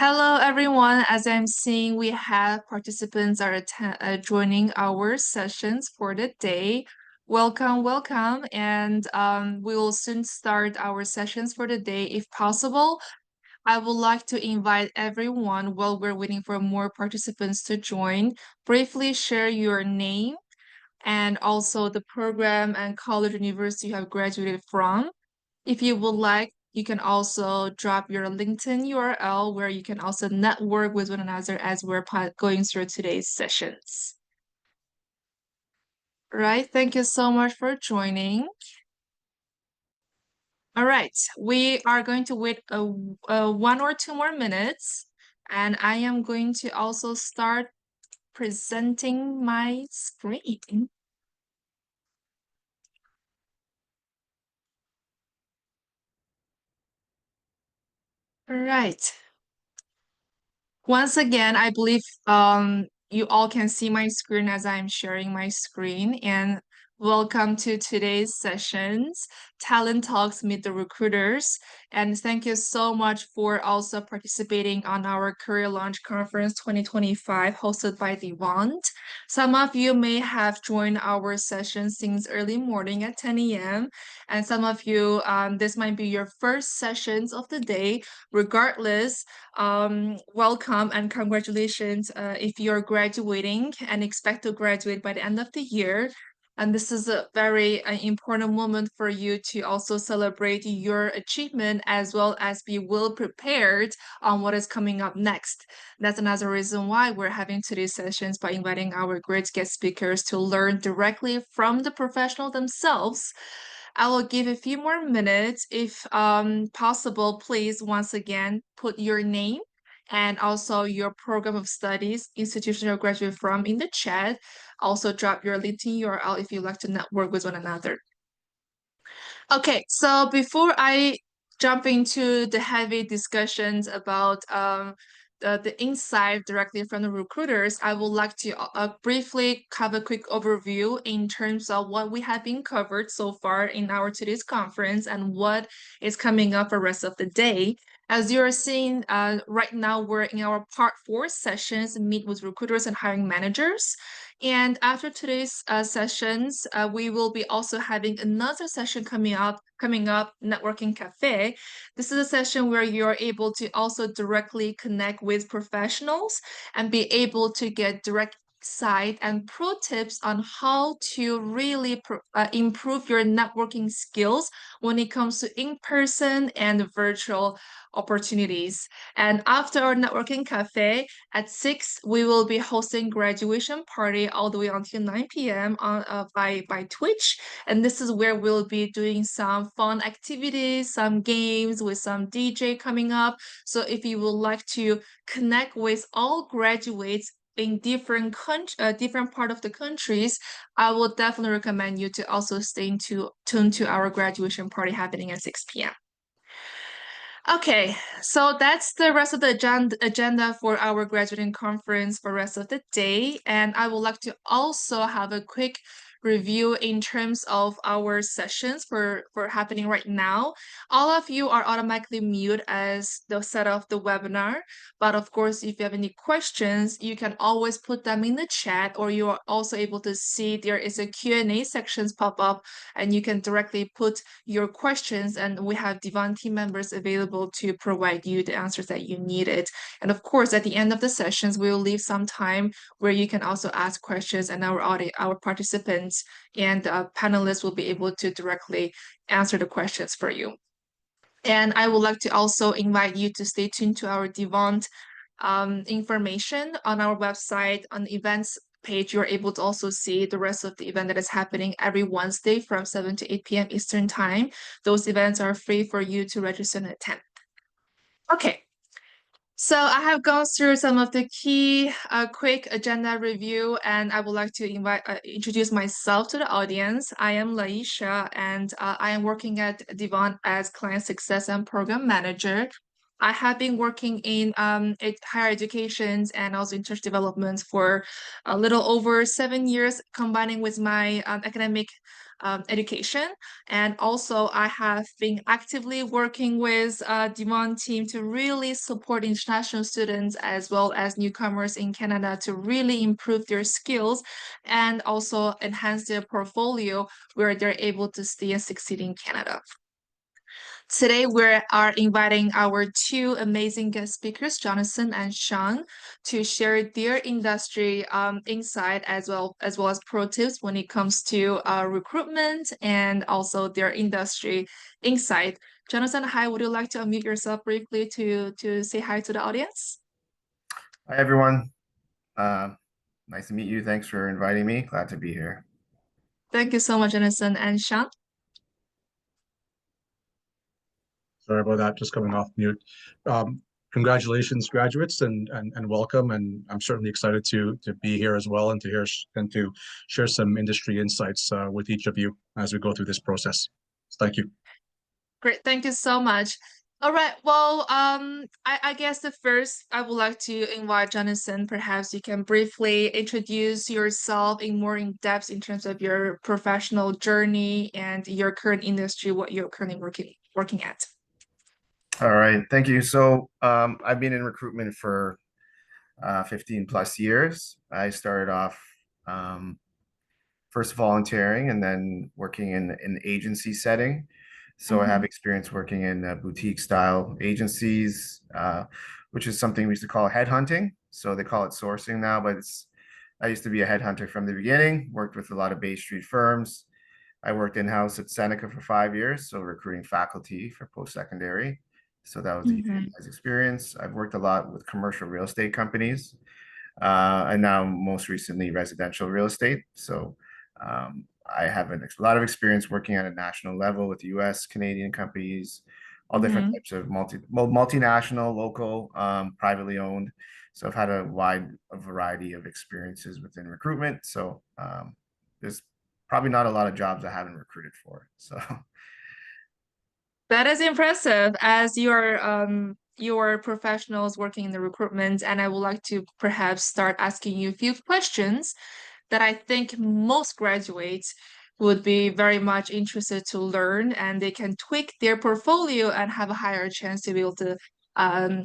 Hello, everyone. As I'm seeing, we have participants are joining our sessions for the day. Welcome, welcome, and we will soon start our sessions for the day. If possible, I would like to invite everyone while we're waiting for more participants to join. Briefly share your name and also the program and college university you have graduated from. If you would like, you can also drop your LinkedIn URL where you can also network with one another as we're going through today's sessions. Right, thank you so much for joining. All right, we are going to wait 1 or 2 more minutes, and I am going to also start presenting my screen. All right. Once again, I believe you all can see my screen as I'm sharing my screen. And welcome to today's sessions, Talent Talks Meet the Recruiters. And thank you so much for also participating on our Career Launch Conference 2025 hosted by Devont. Some of you may have joined our session since early morning at 10 a.m. And some of you, this might be your first sessions of the day. Regardless, welcome and congratulations if you're graduating and expect to graduate by the end of the year. And this is a very important moment for you to also celebrate your achievement as well as be well prepared on what is coming up next. That's another reason why we're having today's sessions by inviting our great guest speakers to learn directly from the professional themselves. I will give a few more minutes. If possible, please once again put your name and also your program of studies, institution you're graduating from in the chat. Also drop your LinkedIn URL if you'd like to network with one another. Okay, so before I jump into the heavy discussions about the insight directly from the recruiters, I would like to briefly have a quick overview in terms of what we have been covered so far in our today's conference and what is coming up for the rest of the day. As you're seeing right now, we're in our part 4 sessions, meet with recruiters and hiring managers. And after today's sessions, we will be also having another session coming up, Networking Cafe. This is a session where you're able to also directly connect with professionals and be able to get direct insight and pro tips on how to really improve your networking skills when it comes to in-person and virtual opportunities. And after our networking cafe at 6, we will be hosting graduation party all the way until 9 p.m. on by Twitch. And this is where we'll be doing some fun activities, some games with some DJ coming up. So if you would like to connect with all graduates in different part of the countries, I will definitely recommend you to also stay tuned to our graduation party happening at 6 p.m. Okay, so that's the rest of the agenda for our graduating conference for the rest of the day. And I would like to also have a quick review in terms of our sessions for happening right now. All of you are automatically mute as the set of the webinar. But of course, if you have any questions, you can always put them in the chat, or you are also able to see there is a Q&A sections pop up and you can directly put your questions, and we have Devon team members available to provide you the answers that you needed. And of course, at the end of the sessions, we will leave some time where you can also ask questions, and our participants and panelists will be able to directly answer the questions for you. And I would like to also invite you to stay tuned to our Devon information on our website. On the events page, you're able to also see the rest of the event that is happening every Wednesday from 7 to 8 p.m. Eastern Time. Those events are free for you to register and attend. Okay, so I have gone through some of the key quick agenda review, and I would like to introduce myself to the audience. I am Laisha, and I am working at Devon as Client Success and Program Manager. I have been working in higher educations and also in church development for a little over 7 years, combining with my academic education. And also, I have been actively working with Demand team to really support international students as well as newcomers in Canada to really improve their skills and also enhance their portfolio where they're able to stay and succeed in Canada. Today, we are inviting our two amazing guest speakers, Jonathan and Sean, to share their industry insight as well as pro tips when it comes to recruitment and also their industry insight. Jonathan, hi, would you like to unmute yourself briefly to say hi to the audience? Hi, everyone. Nice to meet you. Thanks for inviting me. Glad to be here. Thank you so much, Jonathan and Sean. Sorry about that, just coming off mute. Congratulations, graduates, and welcome. And I'm certainly excited to be here as well and to share some industry insights with each of you as we go through this process. Thank you. Great, thank you so much. All right, well, I guess the first I would like to invite Jonathan. Perhaps you can briefly introduce yourself in more in depth in terms of your professional journey and your current industry, what you're currently working at. All right. Thank you. So I've been in recruitment for 15 plus years. I started off first volunteering and then working in an agency setting. So I have experience working in boutique style agencies, which is something we used to call headhunting. So they call it sourcing now, but I used to be a headhunter from the beginning, worked with a lot of Bay Street firms. I worked in-house at Seneca for 5 years, so recruiting faculty for post-secondary. So that was a Mm-hmm. nice experience. I've worked a lot with commercial real estate companies, and now most recently residential real estate. So I have a lot of experience working at a national level with US, Canadian companies, all different Mm-hmm. types of multinational, local, privately owned. So I've had a variety of experiences within recruitment. So there's probably not a lot of jobs I haven't recruited for. So That is impressive as you're professionals working in the recruitment, and I would like to perhaps start asking you a few questions that I think most graduates would be very much interested to learn, and they can tweak their portfolio and have a higher chance to be able to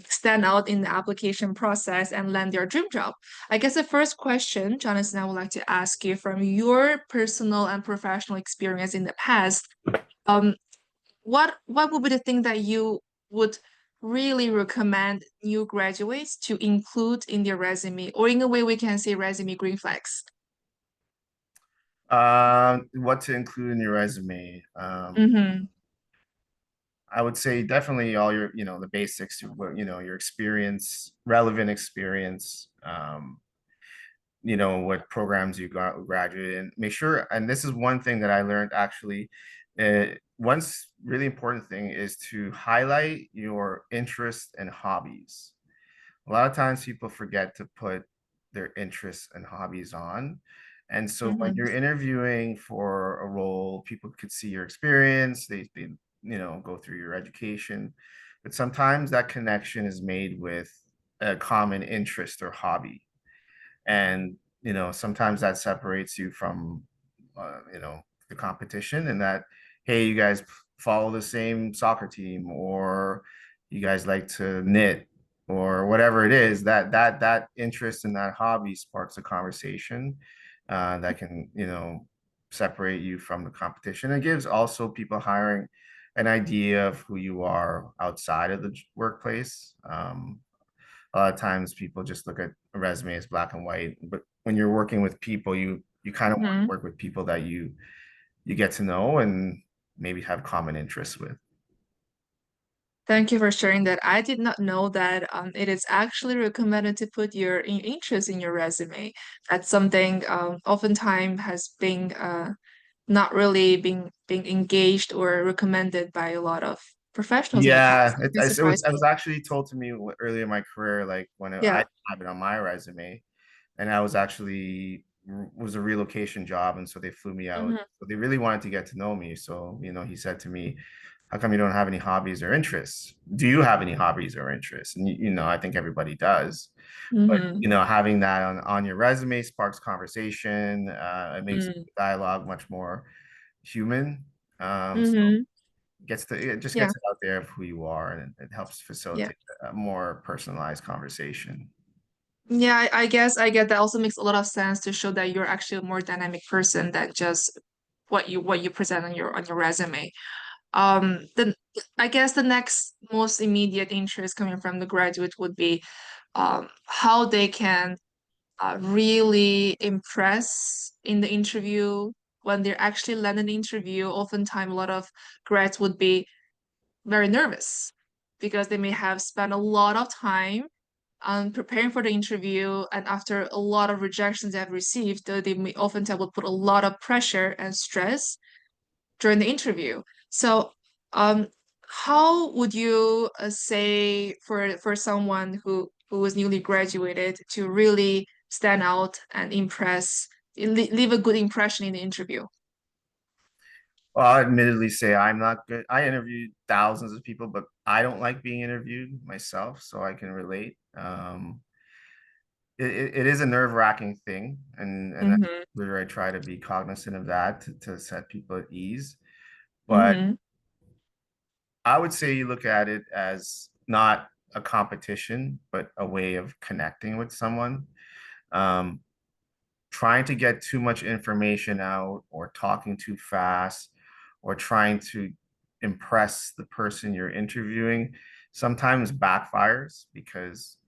stand out in the application process and land their dream job. I guess the first question, Jonathan, I would like to ask you from your personal and professional experience in the past, um, what would be the thing that you would really recommend new graduates to include in their resume, or in a way we can say resume green flags? what to include in your resume? Mm-hmm. I would say definitely all your, the basics, your experience, relevant experience, what programs you got graduated in. Make sure, and this is one thing that I learned actually, one really important thing is to highlight your interests and hobbies. A lot of times people forget to put their interests and hobbies on. And so when Mm-hmm. you're interviewing for a role, people could see your experience, they go through your education, but sometimes that connection is made with a common interest or hobby. And sometimes that separates you from the competition, and that, hey, you guys follow the same soccer team, or you guys like to knit, or whatever it is, that interest in that hobby sparks a conversation that can separate you from the competition. It gives also people hiring an idea of who you are outside of the workplace. A lot of times people just look at a resume as black and white, but when you're working with people, you kind of want to Mm-hmm. work with people that you get to know and maybe have common interests with. Thank you for sharing that. I did not know that it is actually recommended to put your interest in your resume. That's something oftentimes has been not really being engaged or recommended by a lot of professionals in the Yeah, past. It surprised it me. was actually told to me earlier in my career, like when I Yeah. have it on my resume, and I was actually was a relocation job, and so they flew me out. Mm-hmm. So they really wanted to get to know me. So he said to me, "How come you don't have any hobbies or interests? Do you have any hobbies or interests?" And I think everybody does. But Mm-hmm. having that on your resume sparks conversation. It makes Mm-hmm. dialogue much more human. So Mm-hmm. it just Yeah. gets it out there of who you are, and it helps Yeah. facilitate a more personalized conversation. Yeah, I guess I get that also makes a lot of sense to show that you're actually a more dynamic person than just what you present on your resume. Then I guess the next most immediate interest coming from the graduate would be how they can really impress in the interview when they're actually land an interview. Oftentimes, a lot of grads would be very nervous because they may have spent a lot of time preparing for the interview, and after a lot of rejections they have received, they may oftentimes will put a lot of pressure and stress during the interview. So, how would you say for someone who is newly graduated to really stand out and impress, leave a good impression in the interview? Well, I'll admittedly say I'm not good. I interviewed thousands of people, but I don't like being interviewed myself, so I can relate. It is a nerve-wracking thing, and that's Mm-hmm. where I try to be cognizant of that to set people at ease. But Mm-hmm. I would say you look at it as not a competition, but a way of connecting with someone. Um, Trying to get too much information out, or talking too fast, or trying to impress the person you're interviewing sometimes backfires, because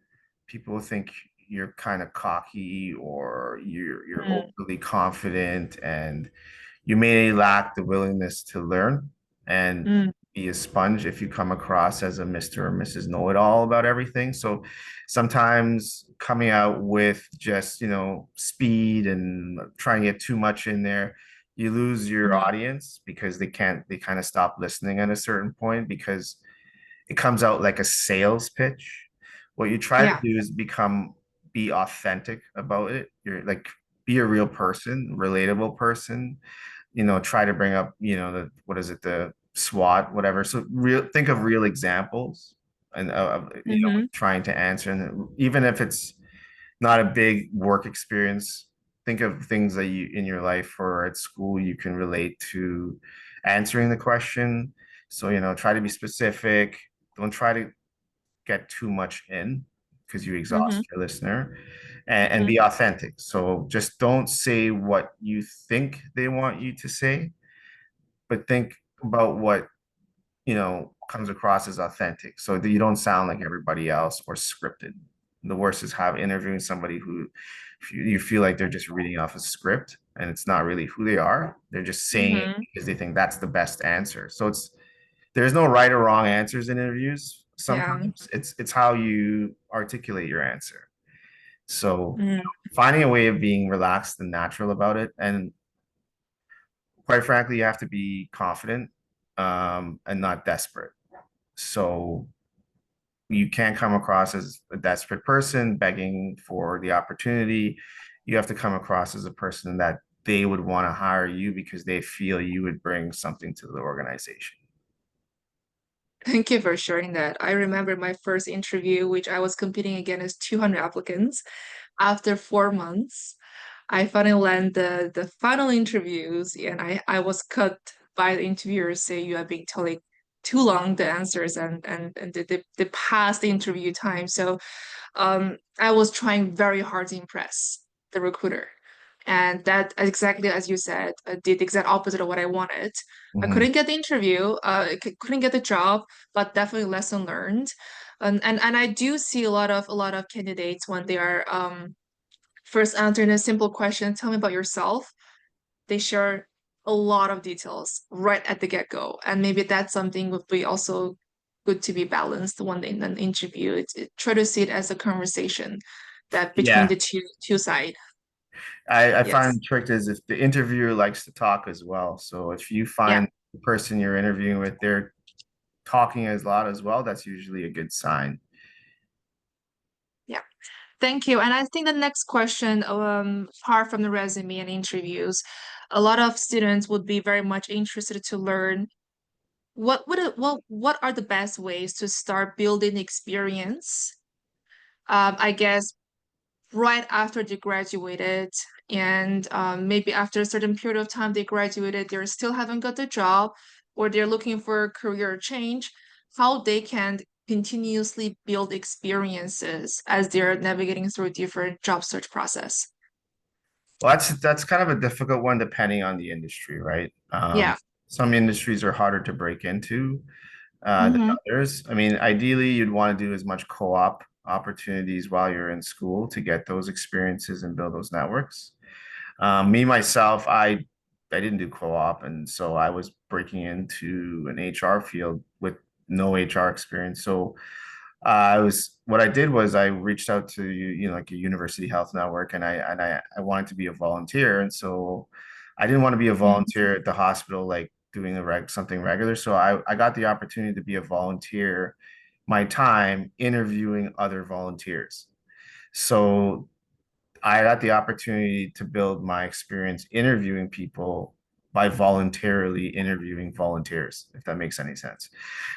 people think you're kind of cocky, or you're overly confident, and you may lack the willingness to learn and Mm-hmm. be a sponge if you come across as a Mr. or Mrs. Know-it-all about everything. So sometimes coming out with just, speed and trying to get too much in there, you lose your audience, because they kind of stop listening at a certain point, because it comes out like a sales pitch. What you try to Yeah. do is be authentic about it. You're like, be a real person, relatable person. Try to bring up, the what is it, the SWOT, whatever. So think of real examples, and Mm-hmm. trying to answer, and even if it's not a big work experience, think of things that you in your life or at school you can relate to answering the question. So, try to be specific. Don't try to get too much in, because you Mm-hmm. exhaust your listener, and Mm-hmm. be authentic. So just don't say what you think they want you to say, but think about what, comes across as authentic, so that you don't sound like everybody else or scripted. The worst is have interviewing somebody who you feel like they're just reading off a script, and it's not really who they are. They're just saying it Mm-hmm. because they think that's the best answer. So there's no right or wrong answers in interviews. Yeah. Sometimes it's how you articulate your answer. So Mm-hmm. finding a way of being relaxed and natural about it, and quite frankly, you have to be confident, and not desperate. So you can't come across as a desperate person begging for the opportunity. You have to come across as a person that they would want to hire you because they feel you would bring something to the organization. Thank you for sharing that. I remember my first interview, which I was competing against 200 applicants. After 4 months, I finally landed the final interviews, and I was cut by the interviewers saying you have been telling too long the answers, and they passed the interview time. So I was trying very hard to impress the recruiter. And that, exactly as you said, did the exact opposite of what I wanted. I Mhm. couldn't get the interview, couldn't get the job, but definitely lesson learned. And I do see a lot of candidates when they are first answering a simple question, tell me about yourself, they share a lot of details right at the get-go. And maybe that's something would be also good to be balanced when in an interview. Try to see it as a conversation that between Yeah, the two side. I Yes. find the trick is if the interviewer likes to talk as well. So if you Yeah. find the person you're interviewing with, they're talking as loud as well, that's usually a good sign. Yeah. Thank you. And I think the next question, apart from the resume and interviews, a lot of students would be very much interested to learn what are the best ways to start building experience. I guess right after they graduated and maybe after a certain period of time they graduated, they still haven't got the job, or they're looking for a career change, how they can continuously build experiences as they're navigating through different job search process. Well, that's kind of a difficult one depending on the industry, right? Yeah. Some industries are harder to break into than Mm-hmm. others. I mean, ideally, you'd want to do as much co-op opportunities while you're in school to get those experiences and build those networks. Me myself, I didn't do co-op, and so I was breaking into an HR field with no HR experience. So I was what I did was I reached out to like a university health network, and I wanted to be a volunteer, and so I didn't want to be a volunteer at the hospital like doing something regular. So I got the opportunity to be a volunteer, my time interviewing other volunteers. So I got the opportunity to build my experience interviewing people by voluntarily interviewing volunteers, if that makes any sense.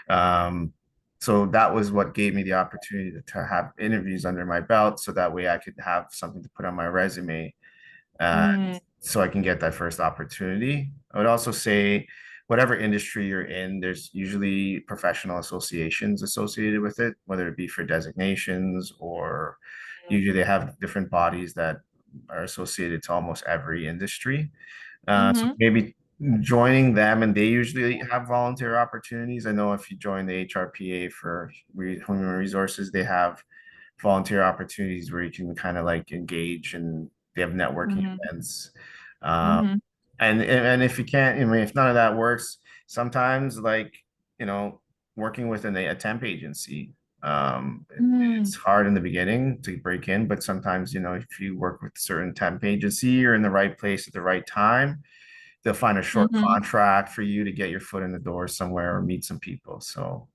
Um, so that was what gave me the opportunity to have interviews under my belt, so that way I could have something to put on my resume, uh, Mm-hmm. so I can get that first opportunity. I would also say, whatever industry you're in, there's usually professional associations associated with it, whether it be for designations or usually they have different bodies that are associated to almost every industry. So Mm-hmm. maybe joining them, and they usually have volunteer opportunities. I know if you join the HRPA for human resources, they have volunteer opportunities where you can kind of like engage, and they have networking Mm-hmm. events. Um, Mm-hmm. and if you can't, I mean, if none of that works, sometimes like, you know, working with a temp agency, Mm-hmm. it's hard in the beginning to break in, but sometimes, if you work with a certain temp agency, you're in the right place at the right time, they'll find a short Mm-hmm. contract for you to get your foot in the door somewhere or meet some people. So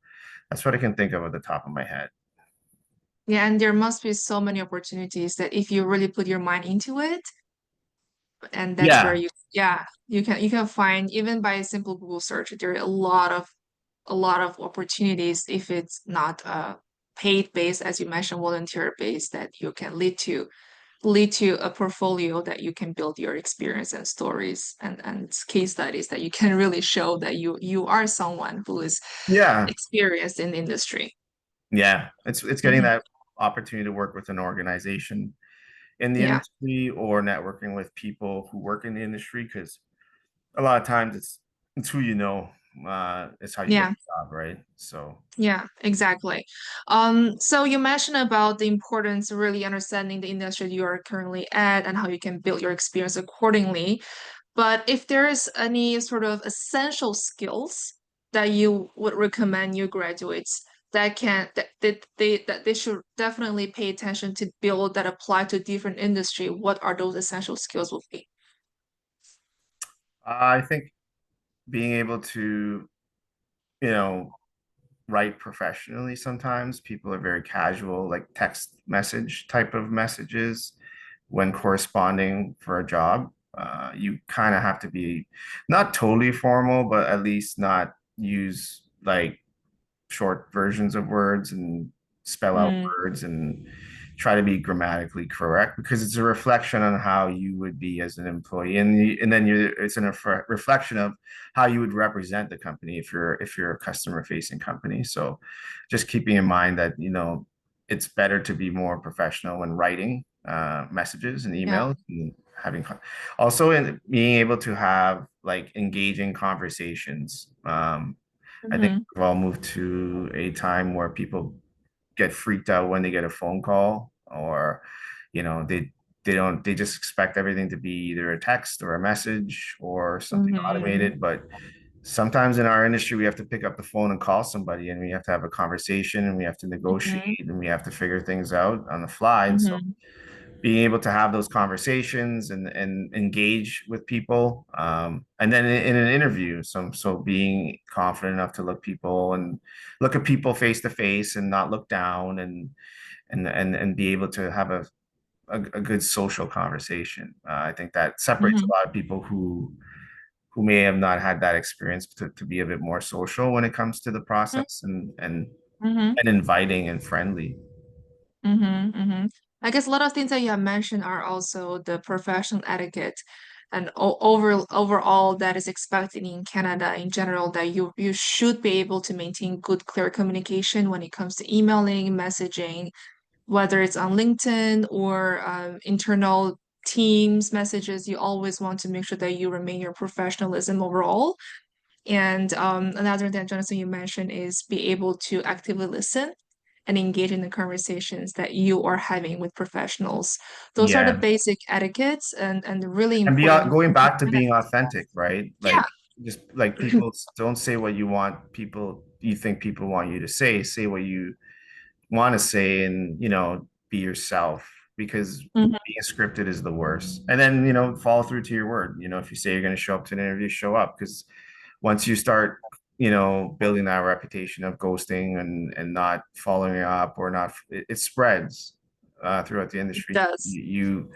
that's what I can think of at the top of my head. Yeah, and there must be so many opportunities that if you really put your mind into it, and that's where Yeah. you can find, even by a simple Google search, there are a lot of opportunities if it's not paid based, as you mentioned, volunteer based, that you can lead to a portfolio that you can build your experience and stories and case studies that you can really show that you are someone who is Yeah. experienced in the industry. Yeah. It's getting Mhm. that opportunity to work with an organization in the Yeah, industry or networking with people who work in the industry, because a lot of times it's who you know, it's how you get yeah. the job, right? So Yeah, exactly. So you mentioned about the importance of really understanding the industry you are currently at and how you can build your experience accordingly. But if there is any sort of essential skills that you would recommend new graduates that they should definitely pay attention to build that apply to different industry, what are those essential skills would be? I think being able to, you know, write professionally, sometimes people are very casual, like text message type of messages when corresponding for a job. You kind of have to be not totally formal, but at least not use like short versions of words and spell out Mm, words and try to be grammatically correct, because it's a reflection on how you would be as an employee, and then it's a reflection of how you would represent the company if you're a customer facing company. So just keeping in mind that it's better to be more professional when writing messages and yeah. emails, and also in being able to have like engaging conversations. I think Mm-hmm. we've all moved to a time where people get freaked out when they get a phone call, or they just expect everything to be either a text or a message or something Mm-hmm. automated. But sometimes in our industry, we have to pick up the phone and call somebody, and we have to have a conversation, and we have to Mm-hmm. negotiate, and we have to figure things out on the fly. And so Mm-hmm. being able to have those conversations and engage with people, and then in an interview, so being confident enough to look at people face to face and not look down, and be able to have a good social conversation. I think that separates Mm-hmm. a lot of people who may have not had that experience to be a bit more social when it comes to the process, and Mm-hmm. and inviting and friendly. Mm-hmm. Mm-hmm. I guess a lot of things that you have mentioned are also the professional etiquette and overall that is expected in Canada in general that you should be able to maintain good, clear communication when it comes to emailing, messaging, whether it's on LinkedIn or internal Teams messages. You always want to make sure that you remain your professionalism overall. And another thing, Jonathan, you mentioned is be able to actively listen and engage in the conversations that you are having with professionals. Those are the Yeah. basic etiquettes and really And important. going back to being authentic, right? Yeah. Like just like people don't say what you think people want you to say. Say what you want to say and, be yourself because Mhm. being scripted is the worst. And then, follow through to your word. If you say you're going to show up to an interview, show up because once you start, building that reputation of ghosting and not following up or not, it spreads throughout the It industry. does. You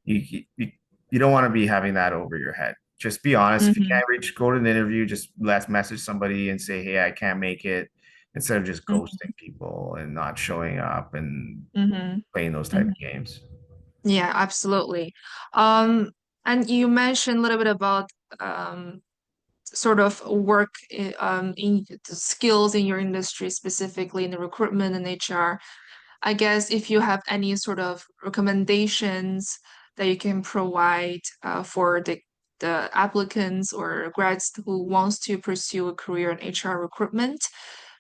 you don't want to be having that over your head. Just be honest. If you Hmm. can't reach, go to an interview. Just let's message somebody and say, "Hey, I can't make it," instead of just Hmm. ghosting people and not showing up and Hmm. playing those type Hmm. of games. Yeah, absolutely. Um, and you mentioned a little bit about sort of work in the skills in your industry, specifically in the recruitment and HR. I guess if you have any sort of recommendations that you can provide for the applicants or grads who wants to pursue a career in HR recruitment,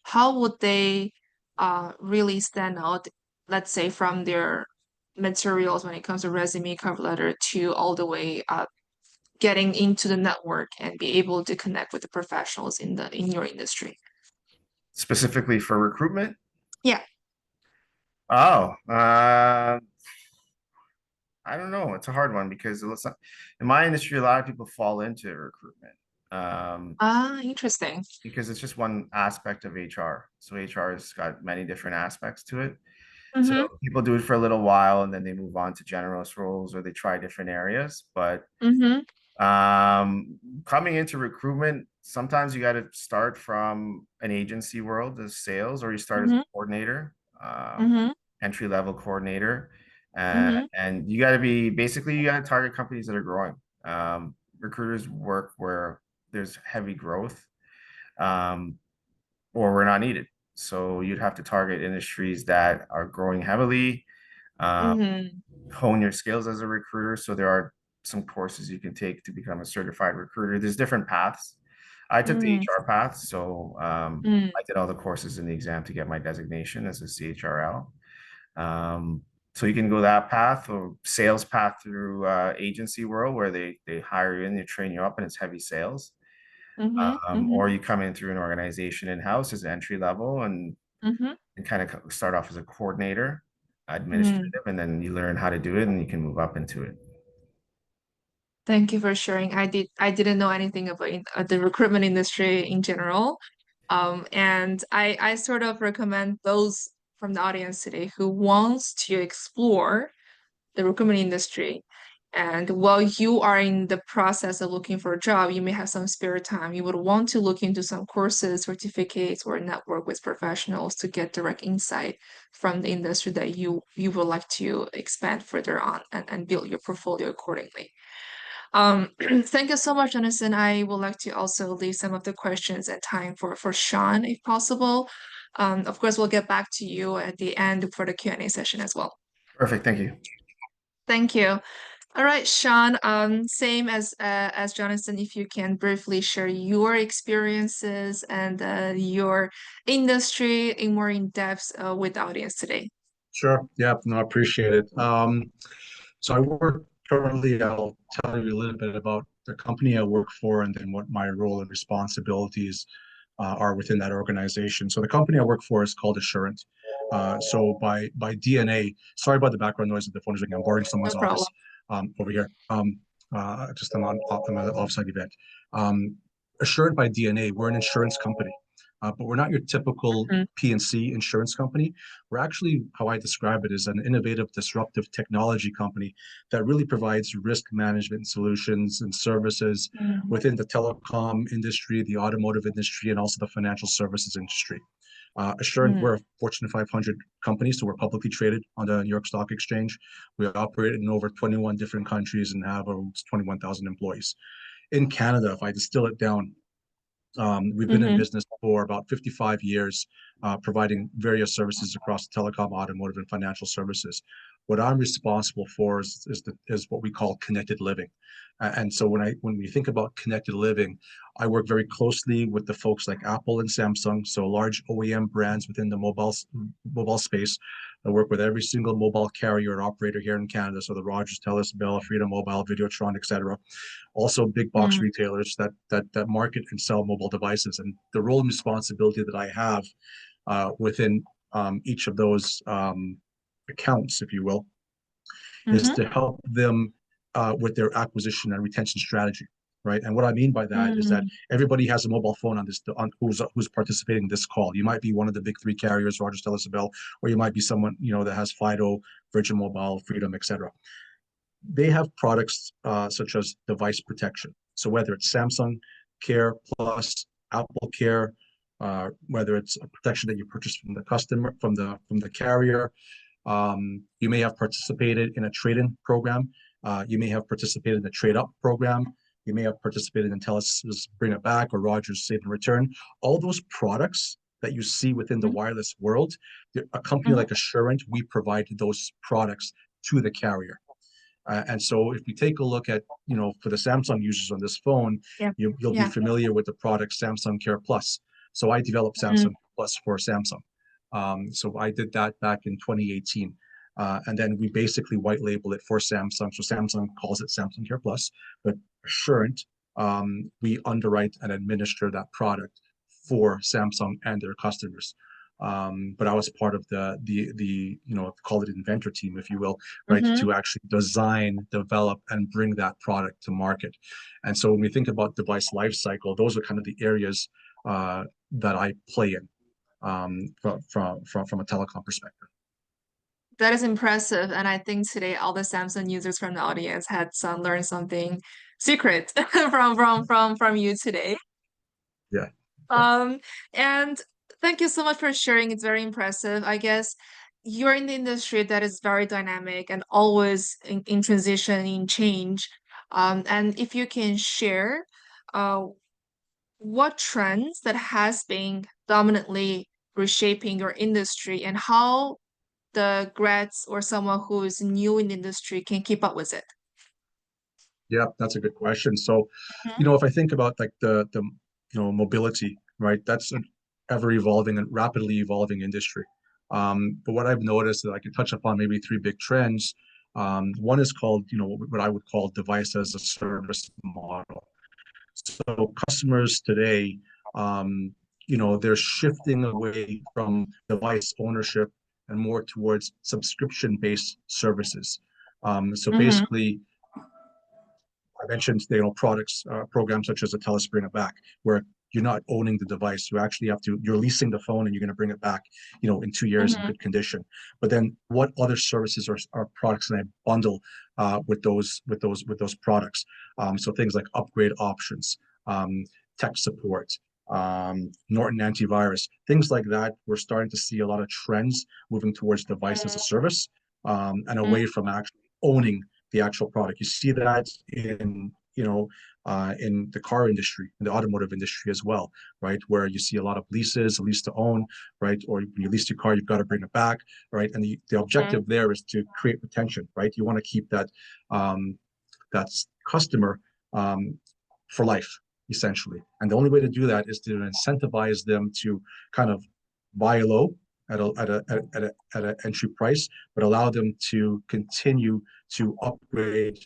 how would they really stand out, let's say from their materials when it comes to resume, cover letter to all the way up getting into the network and be able to connect with the professionals in your industry? Specifically for recruitment? Yeah. Oh, I don't know. It's a hard one because in my industry, a lot of people fall into recruitment. Ah, interesting. Because it's just one aspect of HR. So HR has got many different aspects to it. So Mm-hmm. people do it for a little while and then they move on to generalist roles or they try different areas. But Mm-hmm. coming into recruitment, sometimes you got to start from an agency world as sales, or you start as a Mm-hmm. coordinator, Mm-hmm. entry level coordinator, Mm-hmm. and you got to be basically you got to target companies that are growing. Recruiters work where there's heavy growth, um, or we're not needed. So you'd have to target industries that are growing heavily, um, Mm-hmm. hone your skills as a recruiter. So there are some courses you can take to become a certified recruiter. There's different paths. I took the Mm-hmm. HR path, so Mm-hmm. I did all the courses in the exam to get my designation as a CHRL. Um, so you can go that path or sales path through agency world where they hire you in, they train you up, and it's heavy sales. Mm-hmm. Or you come in through an organization in house as entry level Mm-hmm. and kind of start off as a coordinator, Mm-hmm. administrative, and then you learn how to do it and you can move up into it. Thank you for sharing. I didn't know anything about the recruitment industry in general. And I sort of recommend those from the audience today who wants to explore the recruitment industry. And while you are in the process of looking for a job, you may have some spare time. You would want to look into some courses, certificates, or network with professionals to get direct insight from the industry that you would like to expand further on and build your portfolio accordingly. Thank you so much, Jonathan. I would like to also leave some of the questions and time for Sean, if possible. Of course, we'll get back to you at the end for the Q&A session as well. Perfect. Thank you. Thank you. All right, Sean, same as Jonathan, if you can briefly share your experiences and your industry in more in depth with the audience today. Sure. Yeah, no, I appreciate it. So I work currently, I'll tell you a little bit about the company I work for and then what my role and responsibilities are within that organization. So the company I work for is called Assurant. So by DNA, sorry about the background noise of the phone is ringing. I'm boarding No someone's problem. office over here. Just I'm an offsite event. Um, Assurant by DNA, we're an insurance company, but we're not your typical Mhm. P&C insurance company. We're actually, how I describe it, is an innovative, disruptive technology company that really provides risk management solutions and services Mhm. within the telecom industry, the automotive industry, and also the financial services industry. Assurant, we're a Fortune 500 company, so we're publicly traded on the New York Stock Exchange. We operate in over 21 different countries and have around 21,000 employees. In Canada, if I distill it down, we've been in business for about 55 years, providing various services across telecom, automotive, and financial services. What I'm responsible for is what we call connected living. And so when we think about connected living, I work very closely with the folks like Apple and Samsung, so large OEM brands within the mobile space. I work with every single mobile carrier and operator here in Canada, so the Rogers, Telus, Bell, Freedom Mobile, Videotron, etc. Also big box retailers that market and sell mobile devices. And the role and responsibility that I have within each of those accounts, if you will, is to help them with their acquisition and retention strategy, right? And what I mean by that is that everybody has a mobile phone on who's participating in this call. You might be one of the big three carriers, Rogers, Telus, Bell, or you might be someone that has Fido, Virgin Mobile, Freedom, etc. They have products such as device protection. So whether it's Samsung Care Plus, Apple Care, whether it's a protection that you purchase from the customer, from the carrier, you may have participated in a trade-in program. You may have participated in a trade-up program. You may have participated in Telus Bring It Back or Rogers Save and Return. All those products that you see within the wireless world, a company like Assurant, we provide those products to the carrier. And so if you take a look at, for the Samsung users on this phone, you'll be familiar with the product Samsung Care Plus. So I developed Samsung Plus for Samsung. So I did that back in 2018. And then we basically white label it for Samsung. So Samsung calls it Samsung Care Plus, but Assurant, we underwrite and administer that product for Samsung and their customers. But I was part of the call it inventor team, if you will, right, to actually design, develop, and bring that product to market. And so when we think about device lifecycle, those are kind of the areas that I play in from a telecom perspective. That is impressive, and I think today all the Samsung users from the audience had learned something secret from you today. Yeah. And thank you so much for sharing. It's very impressive. I guess you're in the industry that is very dynamic and always in transition, in change. And if you can share what trends that has been dominantly reshaping your industry and how the grads or someone who is new in the industry can keep up with it. Yeah, that's a good question. So, if I think about like the mobility, right? That's an ever evolving and rapidly evolving industry. But what I've noticed that I can touch upon maybe three big trends. One is called, what I would call device as a service model. So customers today, they're shifting away from device ownership and more towards subscription-based services. So basically, I mentioned, products, programs such as a Telus Bring It Back, where you're not owning the device. You actually you're leasing the phone and you're going to bring it back, in 2 years in good condition. But then what other services or products can I bundle with those products? So things like upgrade options, tech support, Norton antivirus, things like that. We're starting to see a lot of trends moving towards device as a service and away from actually owning the actual product. You see that in the car industry, in the automotive industry as well, right? Where you see a lot of leases, lease to own, right? Or when you lease your car, you've got to bring it back, right? And the objective there is to create retention, right? You want to keep that customer for life, essentially. And the only way to do that is to incentivize them to kind of buy low at an entry price, but allow them to continue to upgrade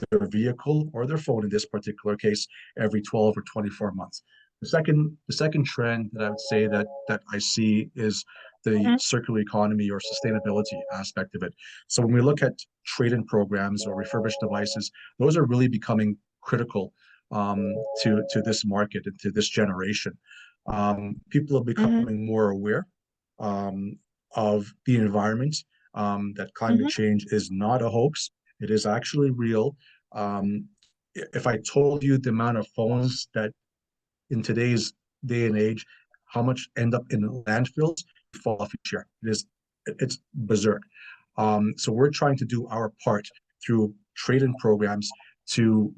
their vehicle or their phone in this particular case every 12 or 24 months. The second trend that I would say that I see is the circular economy or sustainability aspect of it. So when we look at trade-in programs or refurbished devices, those are really becoming critical to this market and to this generation. People are becoming more aware of the environment, that climate change is not a hoax. It is actually real. If I told you the amount of phones that in today's day and age how much end up in landfills, you fall off each year. It's berserk. So we're trying to do our part through trade-in programs to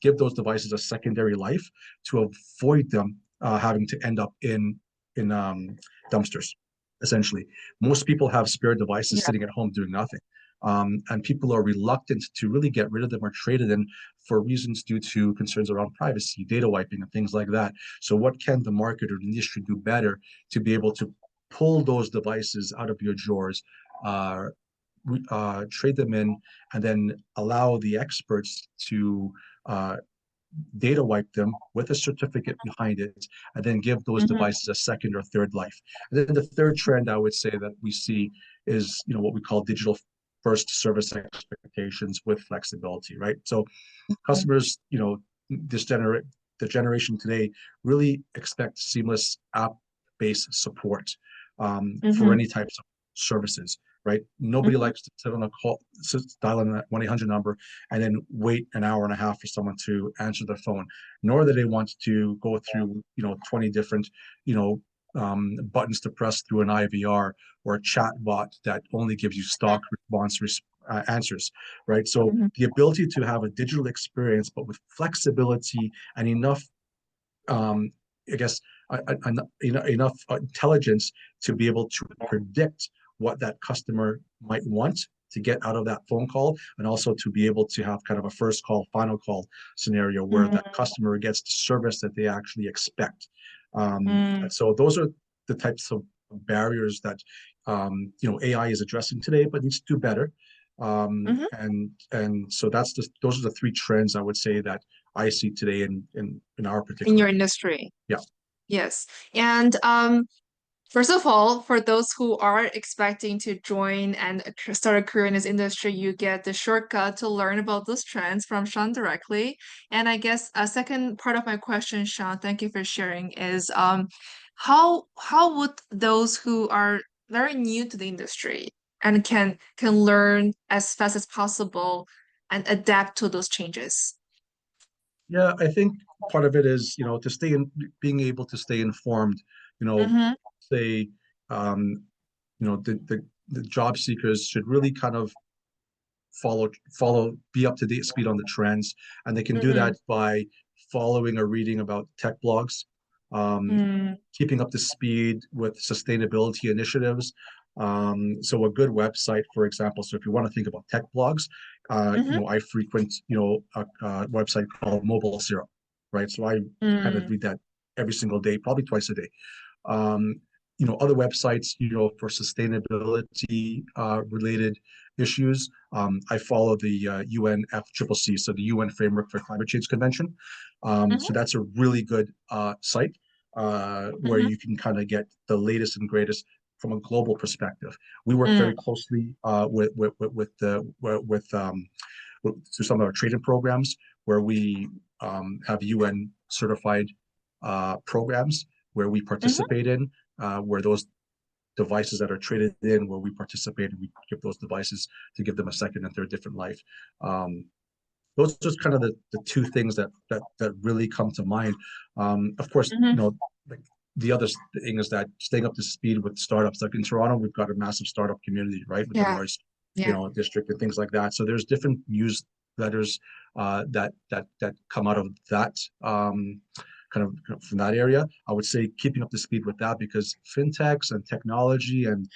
give those devices a secondary life to avoid them having to end up in dumpsters. Essentially, most people have spare devices sitting at home doing nothing. And people are reluctant to really get rid of them or trade it in for reasons due to concerns around privacy, data wiping, and things like that. So what can the market or the industry do better to be able to pull those devices out of your drawers, trade them in, and then allow the experts to data wipe them with a certificate behind it, and then give those devices a second or third life. And then the third trend I would say that we see is, what we call digital first service expectations with flexibility, right? So customers, the generation today really expect seamless app-based support for any types of services, right? Nobody likes to sit on a call, dial in that 1-800 number and then wait an hour and a half for someone to answer their phone, nor do they want to go through, 20 different, buttons to press through an IVR or a chat bot that only gives you stock answers, right? So the ability to have a digital experience, but with flexibility and enough, I guess, enough intelligence to be able to predict what that customer might want to get out of that phone call, and also to be able to have kind of a first call, final call scenario where that customer gets the service that they actually expect. So those are the types of barriers that AI is addressing today, but needs to do better. And so those are the three trends I would say that I see today in our particular in your industry. Yeah. Yes. And first of all, for those who are expecting to join and start a career in this industry, you get the shortcut to learn about those trends from Sean directly. And I guess a second part of my question, Sean, thank you for sharing, is how would those who are very new to the industry and can learn as fast as possible and adapt to those changes? Yeah, I think part of it is, being able to stay informed, say, um, the job seekers should really kind of be up to date speed on the trends. And they can do that by following or reading about tech blogs, keeping up to speed with sustainability initiatives. So a good website, for example, so if you want to think about tech blogs, I frequent, a website called Mobile Zero, right? So I kind of read that every single day, probably twice a day. Other websites, for sustainability related issues. I follow the UNFCCC, so the UN Framework for Climate Change Convention. So that's a really good site where you can kind of get the latest and greatest from a global perspective. We work very closely with through some of our trade-in programs where we have UN certified programs where we participate in, where those devices that are traded in, where we participate and we give those devices to give them a second and third different life. Those are just kind of the two things that really come to mind. Of course, like the other thing is that staying up to speed with startups. Like in Toronto, we've got a massive startup community, right? With the Norris, district and things like that. So there's different newsletters that come out of that kind of from that area. I would say keeping up to speed with that, because fintechs and technology and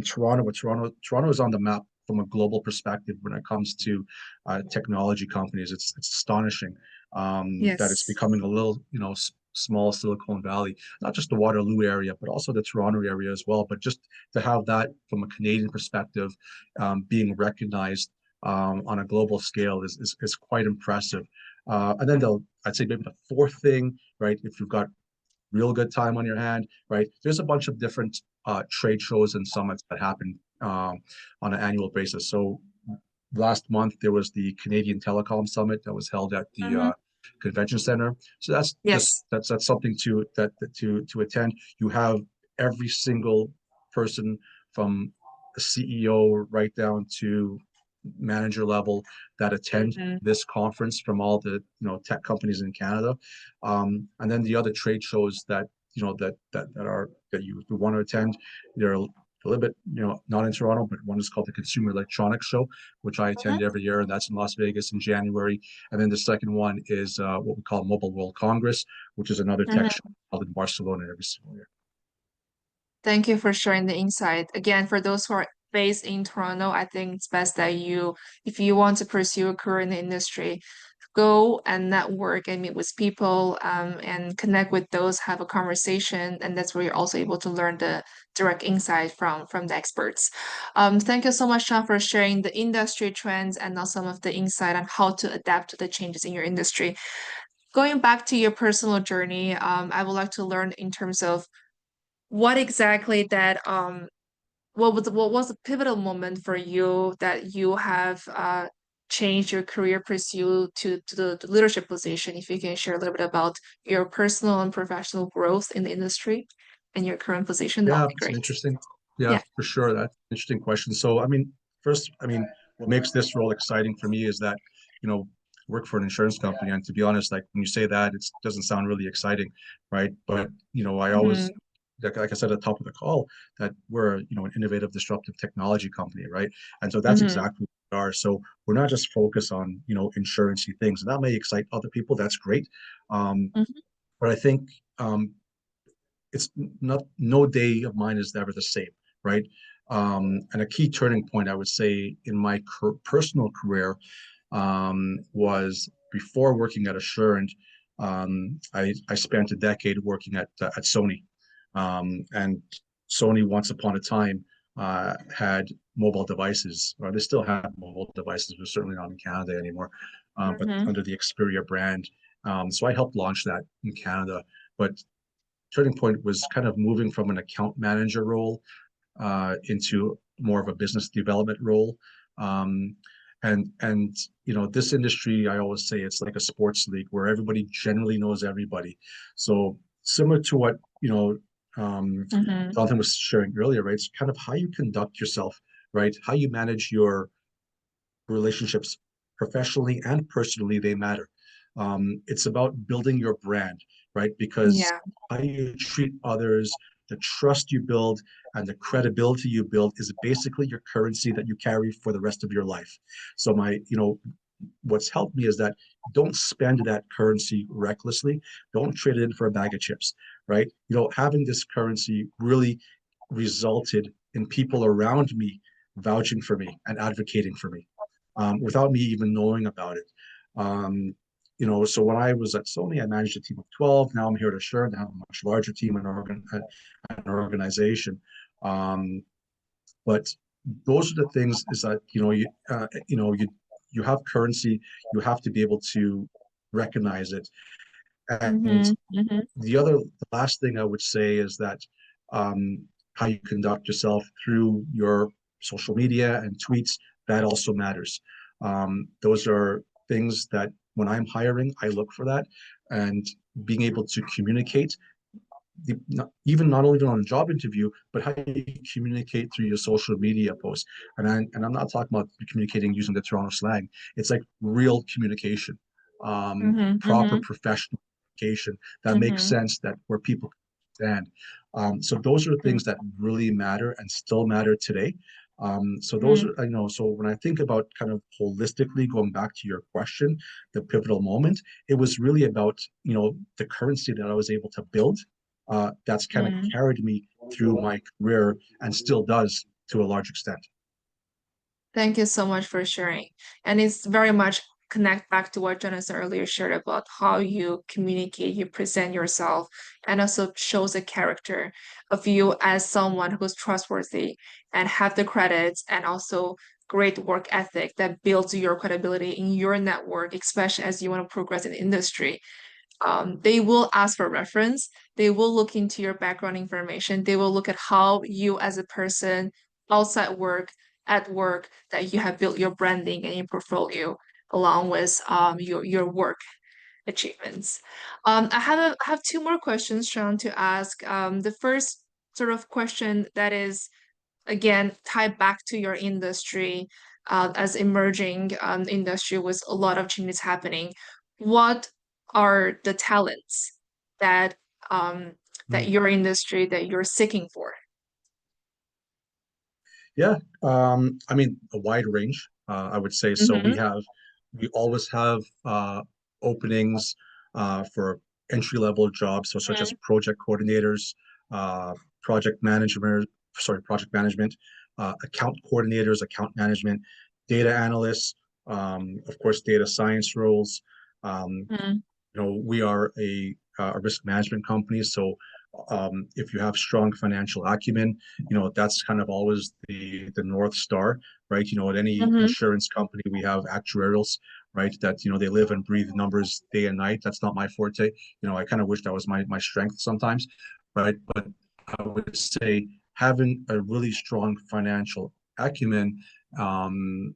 Toronto is on the map from a global perspective when it comes to technology companies. It's astonishing that it's becoming a little, small Silicon Valley, not just the Waterloo area, but also the Toronto area as well. But just to have that from a Canadian perspective, being recognized on a global scale is quite impressive. And then I'd say maybe the fourth thing, right? If you've got real good time on your hand, right? There's a bunch of different trade shows and summits that happen on an annual basis. So last month there was the Canadian Telecom Summit that was held at the convention center. So that's something to attend. You have every single person from the CEO right down to manager level that attend this conference from all the tech companies in Canada, and then the other trade shows that that you want to attend. They're a little bit, not in Toronto, but one is called the Consumer Electronics Show, which I attend every year, and that's in Las Vegas in January. And then the second one is what we call Mobile World Congress, which is another tech show held in Barcelona every single year. Thank you for sharing the insight. Again, for those who are based in Toronto, I think it's best that if you want to pursue a career in the industry, go and network and meet with people, and connect with those, have a conversation, and that's where you're also able to learn the direct insight from the experts. Thank you so much, Sean, for sharing the industry trends and also some of the insight on how to adapt to the changes in your industry. Going back to your personal journey, I would like to learn in terms of what exactly that what was the pivotal moment for you that you have changed your career pursuit to the leadership position? If you can share a little bit about your personal and professional growth in the industry and your current position, that would Yeah, be it's an great. interesting, yeah, Yeah. for sure. That's an interesting question. So, I mean, first, I mean, what makes this role exciting for me is that, you know, work for an insurance company. And to be honest, like when you say that, it doesn't sound really exciting, right? But, I always, Mm-hmm. like I said at the top of the call, that we're, an innovative, disruptive technology company, right? And so that's Mm-hmm. exactly what we are. So we're not just focused on, insurancy things, and that may excite other people. That's great. Um, Mm-hmm. but I think it's not no day of mine is ever the same, right? And a key turning point, I would say, in my personal career was before working at Assurant. I spent a decade working at Sony, and Sony once upon a time had mobile devices, or they still have mobile devices, but certainly not in Canada anymore, but Mm-hmm. under the Xperia brand. So I helped launch that in Canada. But turning point was kind of moving from an account manager role into more of a business development role. Um, and this industry, I always say it's like a sports league where everybody generally knows everybody. So similar to what Mm-hmm. Jonathan was sharing earlier, right? It's kind of how you conduct yourself, right? How you manage your relationships professionally and personally, they matter. It's about building your brand, right? Because Yeah. how you treat others, the trust you build, and the credibility you build is basically your currency that you carry for the rest of your life. So what's helped me is that don't spend that currency recklessly. Don't trade it in for a bag of chips, right? Having this currency really resulted in people around me vouching for me and advocating for me without me even knowing about it. So when I was at Sony, I managed a team of 12. Now I'm here at Assurant. I have a much larger team and an organization. But those are the things is that, you have currency, you have to be able to recognize it. And Mm-hmm. Mm-hmm. the last thing I would say is that how you conduct yourself through your social media and tweets, that also matters. Those are things that when I'm hiring, I look for that, and being able to communicate, not only on a job interview, but how you communicate through your social media posts. And I'm not talking about communicating using the Toronto slang. It's like real communication, Mm-hmm. proper Mm-hmm. professional communication that makes Mm-hmm. sense, that where people stand. So those are the things that really matter and still matter today. So those Mm-hmm. are, so when I think about kind of holistically going back to your question, the pivotal moment, it was really about, the currency that I was able to build that's kind of Mm-hmm. carried me through my career and still does to a large extent. Thank you so much for sharing. And it's very much connect back to what Jonathan earlier shared about how you communicate, you present yourself, and also shows a character of you as someone who's trustworthy and have the credits and also great work ethic that builds your credibility in your network, especially as you want to progress in the industry. They will ask for reference. They will look into your background information. They will look at how you as a person outside work, at work, that you have built your branding and your portfolio along with your work achievements. I have two more questions, Sean, to ask. The first sort of question that is again tied back to your industry as emerging industry with a lot of changes happening. What are the talents that um, that your industry that you're seeking for? Yeah, I mean, a wide range, I would say. So Mm-hmm. we always have openings for entry-level jobs, so such as project coordinators, uh, project management, project management, account coordinators, account management, data analysts, of course, data science roles. Um, Mm-hmm. we are a risk management company, so if you have strong financial acumen, that's kind of always the North Star, right? At any Mm-hmm. insurance company, we have actuarials, right? That they live and breathe numbers day and night. That's not my forte. I kind of wish that was my strength sometimes, right? But I would say having a really strong financial acumen, um,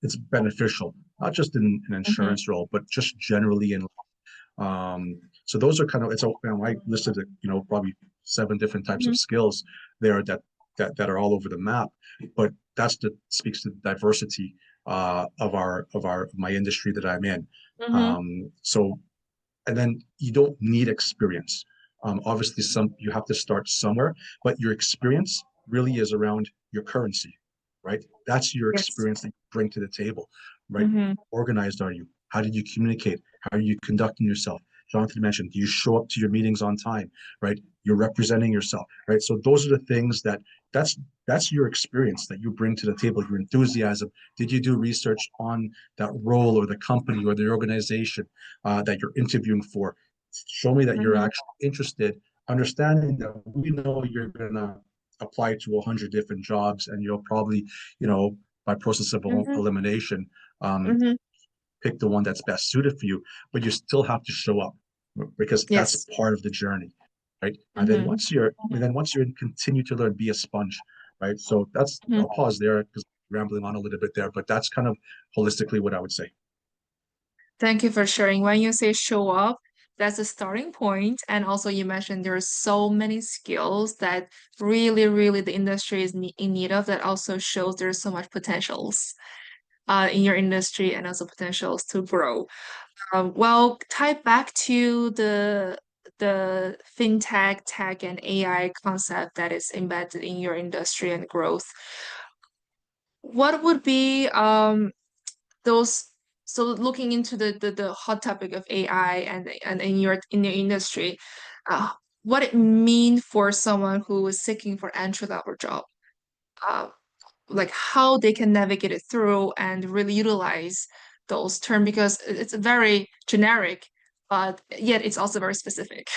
it's beneficial, not just in an Mm-hmm. insurance role, but just generally in so those are kind of I listed probably 7 different types of skills there that are all over the map, but speaks to the diversity of my industry that I'm in. Mm-hmm. So and then you don't need experience. Obviously, you have to start somewhere, but your experience really is around your currency, right? That's your Yes. experience that you bring to the table, right? Mm-hmm. Organized are you? How did you communicate? How are you conducting yourself? Jonathan mentioned, do you show up to your meetings on time, right? You're representing yourself, right? So those are the things that's that's your experience that you bring to the table, your enthusiasm. Did you do research on that role or the company or the organization that you're interviewing for? Show me that you're Mm-hmm. actually interested, understanding that we know you're gonna apply to 100 different jobs, and you'll probably, by process of Mm-hmm. elimination, um, Mm-hmm. pick the one that's best suited for you, but you still have to show up because that's Yes. part of the journey, right? And then Mm-hmm. once you're in, continue to learn, be a sponge, right? So I'll pause there because I'm rambling on a little bit there, but that's kind of holistically what I would say. Thank you for sharing. When you say show up, that's a starting point. And also, you mentioned there are so many skills that really, really the industry is in need of. That also shows there's so much potentials in your industry and also potentials to grow. Well, tied back to the fintech, tech, and AI concept that is embedded in your industry and growth. What would be those so looking into the hot topic of AI and in your industry, uh, what it mean for someone who is seeking for entry level job, uh, like how they can navigate it through and really utilize those terms because it's very generic, but yet it's also very specific.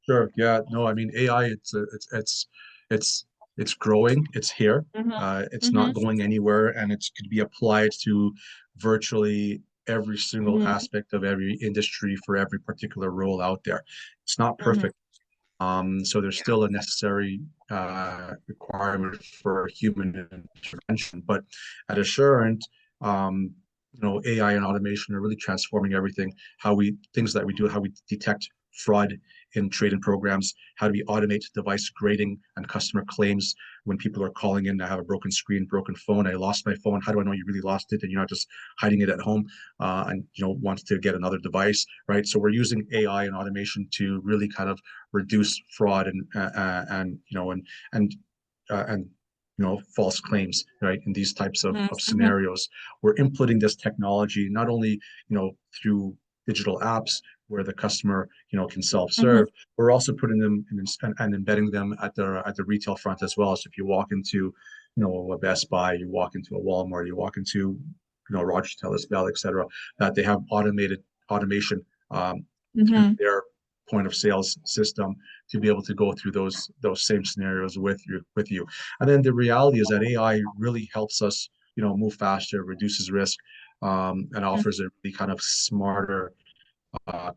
Sure. Yeah. No, I mean AI. It's it's growing. It's here. Mm-hmm. It's Mm-hmm. not going anywhere, and it could be applied to virtually every single Mm-hmm. aspect of every industry for every particular role out there. It's not Mm-hmm. perfect. So there's still a necessary requirement for human intervention. But at Assurant, AI and automation are really transforming everything. Things that we do, how we detect fraud in trade-in programs, how do we automate device grading and customer claims when people are calling in, I have a broken screen, broken phone, I lost my phone. How do I know you really lost it and you're not just hiding it at home and want to get another device, right? So we're using AI and automation to really kind of reduce fraud and false claims, right? In these types of Mm-hmm. scenarios, we're inputting this technology not only through digital apps where the customer can Mm-hmm. self-serve. We're also putting them and embedding them at the retail front as well. So if you walk into a Best Buy, you walk into a Walmart, you walk into Rogers, Telus, Bell, etc., that they have automation through Mm-hmm. their point of sales system to be able to go through those same scenarios with you. And then the reality is that AI really helps us, move faster, reduces risk, and offers a really kind of smarter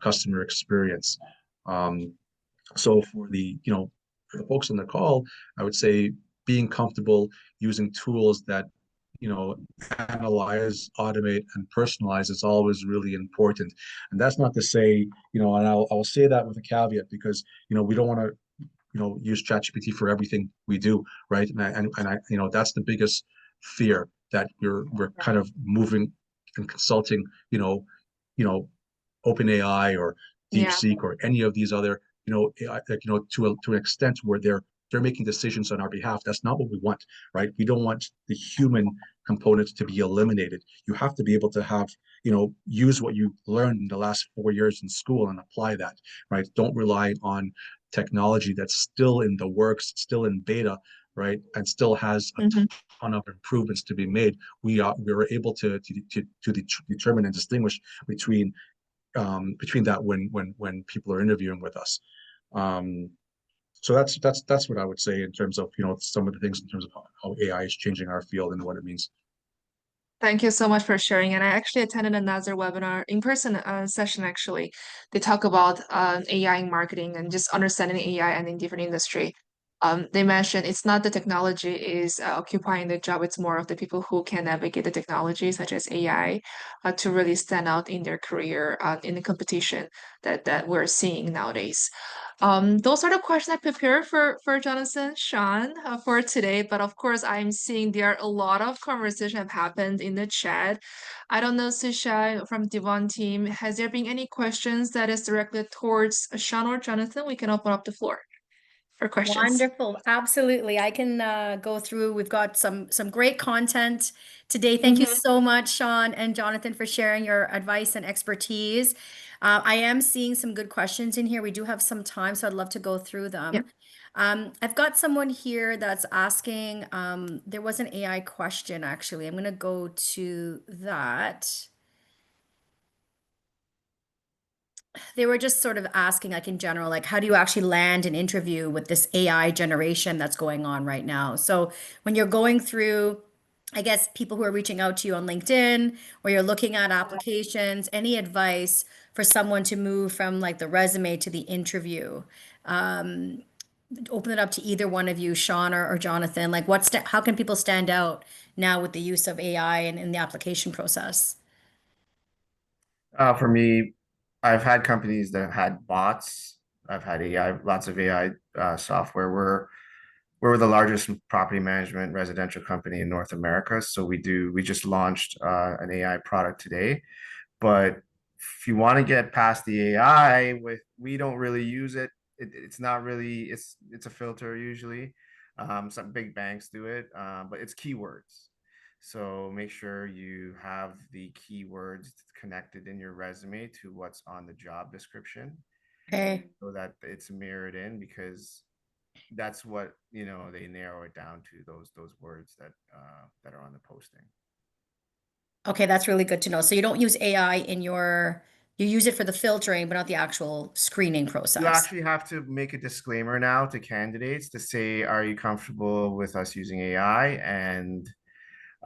customer experience. Um, so for the folks on the call, I would say being comfortable using tools that analyze, automate, and personalize is always really important. And that's not to say, and I'll say that with a caveat because we don't want to use ChatGPT for everything we do, right? And that's the biggest fear that we're kind of moving and consulting, you know, OpenAI or Yeah. DeepSeek or any of these other to an extent where they're making decisions on our behalf. That's not what we want, right? We don't want the human component to be eliminated. You have to be able to have, use what you learned in the last 4 years in school and apply that, right? Don't rely on technology that's still in the works, still in beta, right? And still has a Mhm. ton of improvements to be made. We were able to determine and distinguish between that when people are interviewing with us. Um, so that's what I would say in terms of some of the things in terms of how AI is changing our field and what it means. Thank you so much for sharing. And I actually attended another webinar, in-person session actually. They talk about AI in marketing and just understanding AI and in different industry. They mentioned it's not the technology is occupying the job, it's more of the people who can navigate the technology, such as AI, to really stand out in their career in the competition that we're seeing nowadays. Those are the questions I prepared for Jonathan, Sean, for today. But of course, I'm seeing there are a lot of conversation have happened in the chat. I don't know, Susha from Devon team, has there been any questions that is directed towards Sean or Jonathan? We can open up the floor for questions. Wonderful. Absolutely. I can go through. We've got some great content today. Thank you Mhm. so much, Sean and Jonathan, for sharing your advice and expertise. I am seeing some good questions in here. We do have some time, so I'd love to go through Yeah. them. I've got someone here that's asking, there was an AI question, actually. I'm going to go to that. They were just sort of asking, like in general, like how do you actually land an interview with this AI generation that's going on right now? So when you're going through, I guess, people who are reaching out to you on LinkedIn, or you're looking at applications, any advice for someone to move from like the resume to the interview? Open it up to either one of you, Sean or Jonathan. Like how can people stand out now with the use of AI and in the application process? For me, I've had companies that had bots. I've had AI, lots of AI software. We're the largest property management residential company in North America. So we just launched an AI product today. But if you want to get past the AI, we don't really use it. It's not really, it's a filter usually. Some big banks do it, but it's keywords. So make sure you have the keywords connected in your resume to what's on the job description Okay. so that it's mirrored in, because that's what they narrow it down to, those words that are on the posting. Okay, that's really good to know. So you don't use AI you use it for the filtering, but not the actual screening You process. actually have to make a disclaimer now to candidates to say, are you comfortable with us using AI? And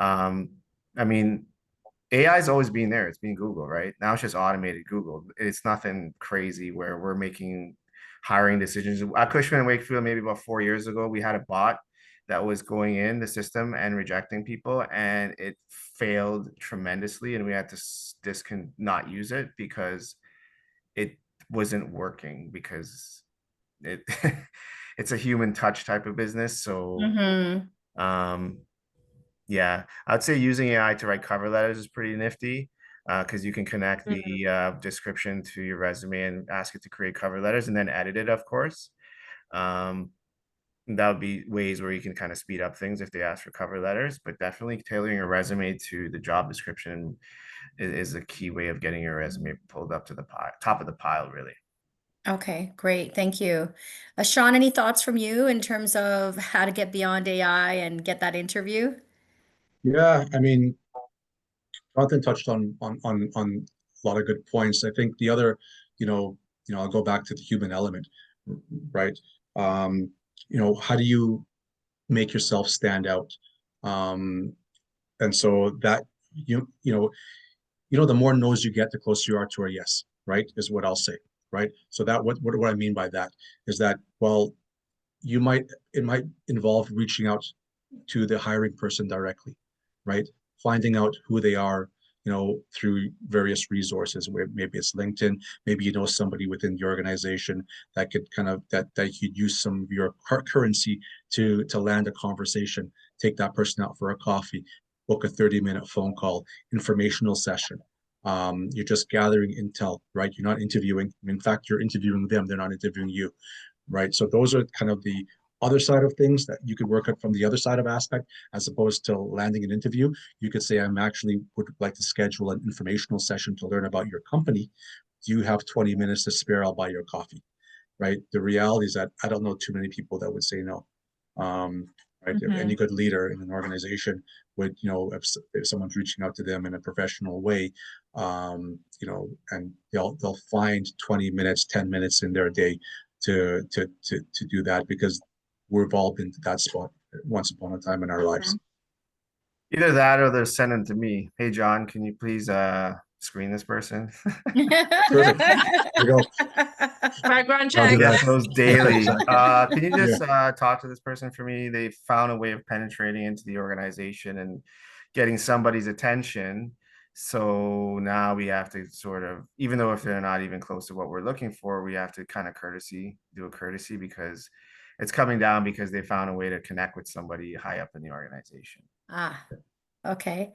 um, I mean, AI has always been there. It's been Google, right? Now it's just automated Google. It's nothing crazy where we're making hiring decisions. At Cushman and Wakefield, maybe about 4 years ago, we had a bot that was going in the system and rejecting people, and it failed tremendously. And we had to not use it because it wasn't working, because it it's a human touch type of business. So Mm-hmm. um yeah, I'd say using AI to write cover letters is pretty nifty, because you can connect Mhm. the description to your resume and ask it to create cover letters and then edit it, of course. Um, that would be ways where you can kind of speed up things if they ask for cover letters, but definitely tailoring your resume to the job description is a key way of getting your resume pulled up to the top of the pile, really. Okay, great. Thank you. Sean, any thoughts from you in terms of how to get beyond AI and get that interview? Yeah, I mean, Jonathan touched on a lot of good points. I think the other, I'll go back to the human element, right? Um, how do you make yourself stand out? Um, and so that the more no's you get, the closer you are to a yes, right? Is what I'll say, right? So that what I mean by that is that, well, it might involve reaching out to the hiring person directly, right? Finding out who they are, through various resources, where maybe it's LinkedIn, maybe somebody within the organization that could that you could use some of your currency to land a conversation, take that person out for a coffee, book a 30-minute phone call, informational session. You're just gathering intel, right? You're not interviewing. In fact, you're interviewing them. They're not interviewing you, right? So those are kind of the other side of things that you could work at from the other side of aspect, as opposed to landing an interview. You could say, I'm actually would like to schedule an informational session to learn about your company. Do you have 20 minutes to spare? I'll buy your coffee, right? The reality is that I don't know too many people that would say no. Right? If any good leader in an organization would, if someone's reaching out to them in a professional way, and they'll find 20 minutes, 10 minutes in their day to do that, because we've all been to that spot once upon a time in our lives. Either that or they're sending to me. Hey, John, can you please screen this person? Perfect. There you go. Background I'll do check. that. Get those daily. Exactly. Can you just talk to this person for me? They found a way of penetrating into the organization and getting somebody's attention. So now we have to sort of, even though if they're not even close to what we're looking for, we have to kind of do a courtesy, because it's coming down because they found a way to connect with somebody high up in the organization. Okay.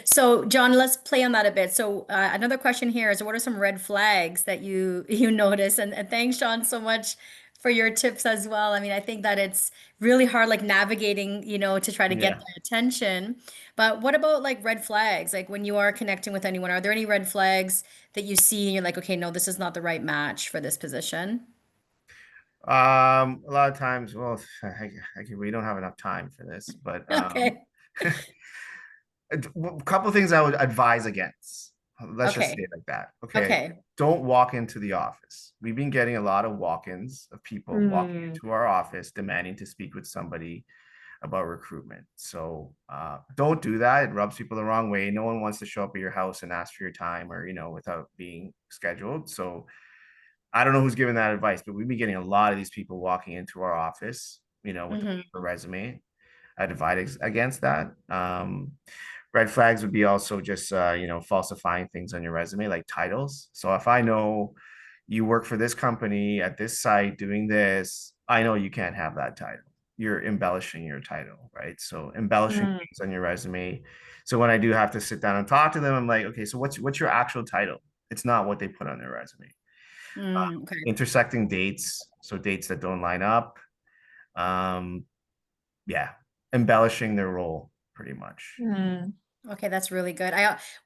So, John, let's play on that a bit. So, another question here is, what are some red flags that you notice? And thanks, Sean, so much for your tips as well. I mean, I think that it's really hard, like navigating, to try to get Yeah. their attention. But what about like red flags? Like when you are connecting with anyone, are there any red flags that you see and you're like, okay, no, this is not the right match for this position? A lot of times, well, we don't have enough time for this, but Okay. a couple of things I would advise against. Let's just say Okay. it like that. Okay. Okay. Don't walk into the office. We've been getting a lot of walk-ins of people walking into our office demanding to speak with somebody about recruitment. So don't do that. It rubs people the wrong way. No one wants to show up at your house and ask for your time, or without being scheduled. So I don't know who's giving that advice, but we've been getting a lot of these people walking into our office, with a resume. I'd advise against that. Red flags would be also just, falsifying things on your resume, like titles. So if I know you work for this company at this site doing this, I know you can't have that title. You're embellishing your title, right? So embellishing things on your resume. So when I do have to sit down and talk to them, I'm like, okay, so what's your actual title? It's not what they put on their resume. Okay. Intersecting dates, so dates that don't line up. Yeah, embellishing their role pretty much. Okay, that's really good.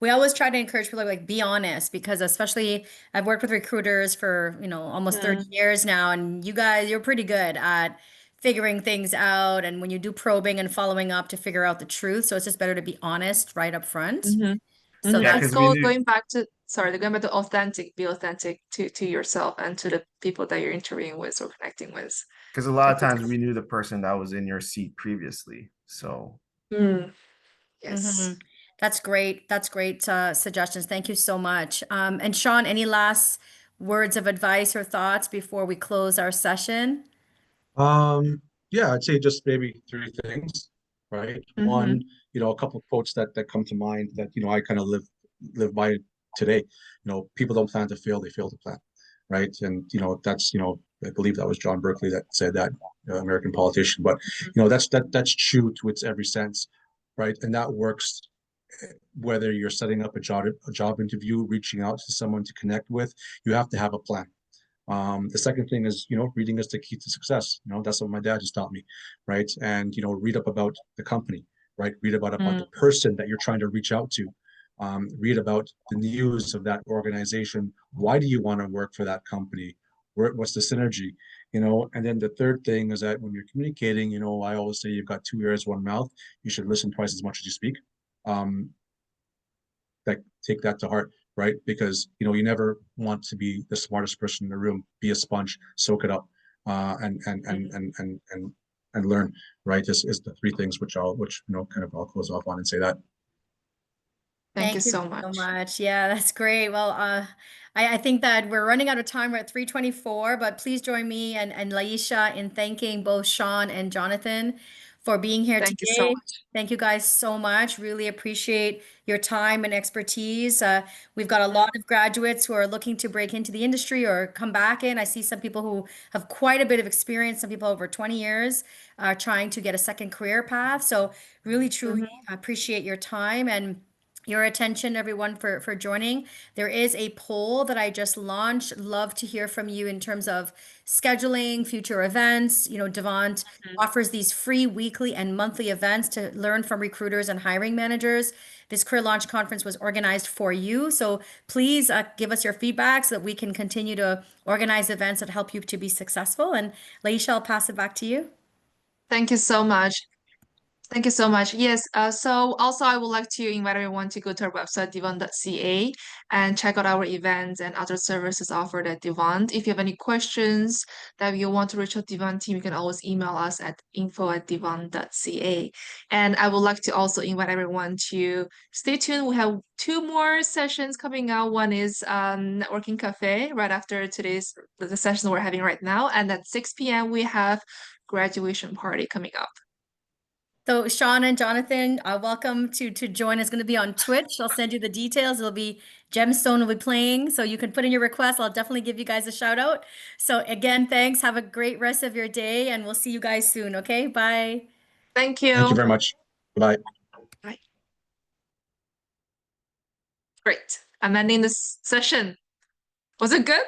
We always try to encourage people to like be honest, because especially I've worked with recruiters for, almost 30 years now, and you guys, you're pretty good at figuring things out, and when you do probing and following up to figure out the truth. So it's just better to be honest right up front. So Yeah, It's because that's going back to authentic, be authentic to yourself and to the people that you're interviewing with or connecting with. a lot of times we knew the person that was in your seat previously. So Yes. That's great. That's great suggestions. Thank you so much. And Sean, any last words of advice or thoughts before we close our session? Yeah, I'd say just maybe three things, right? One, a couple of quotes that come to mind that, I kind of live by today. People don't plan to fail, they fail to plan, right? And, that's, I believe that was John Berkeley that said that, American politician, but, that's true to its every sense, right? And that works whether you're setting up a job interview, reaching out to someone to connect with. You have to have a plan. The second thing is, reading is the key to success. That's what my dad just taught me, right? And, read up about the company, right? Read about the person that you're trying to reach out to. Read about the news of that organization. Why do you want to work for that company? What's the synergy? And then the third thing is that when you're communicating, I always say you've got two ears, one mouth. You should listen twice as much as you speak. Like take that to heart, right? Because you never want to be the smartest person in the room. Be a sponge, soak it up, and learn. Right? This is the three things which kind of I'll close off on and say that. Thank you Thank you so so much. much. Yeah, that's great. Well, I think that we're running out of time. We're at 3:24, but please join me and Laisha in thanking both Sean and Jonathan for being here Thank you so today. much. Thank you guys so much. Really appreciate your time and expertise. We've got a lot of graduates who are looking to break into the industry or come back in. I see some people who have quite a bit of experience, some people over 20 years, trying to get a second career path. So really, truly appreciate your time. And your attention, everyone, for joining. There is a poll that I just launched. Love to hear from you in terms of scheduling future events. You know, Devant offers these free weekly and monthly events to learn from recruiters and hiring managers. This career launch conference was organized for you. So please give us your feedback so that we can continue to organize events that help you to be successful. And Laisha, I'll pass it back to you. Thank you so much. Thank you so much. Yes, so also I would like to invite everyone to go to our website, devant.ca, and check out our events and other services offered at Devant. If you have any questions that you want to reach out to Devant team, you can always email us at info@devant.ca. And I would like to also invite everyone to stay tuned. We have 2 more sessions coming out. One is Networking Cafe right after the session we're having right now. And at 6 p.m. we have graduation party coming up. So Sean and Jonathan, welcome to join. It's going to be on Twitch. I'll send you the details. It'll be Gemstone will be playing, so you can put in your request. I'll definitely give you guys a shout out. So again, thanks. Have a great rest of your day, and we'll see you guys soon. Okay, bye. Thank Thank you you. very much. Bye. Right. Great. I'm ending this session. Was it good?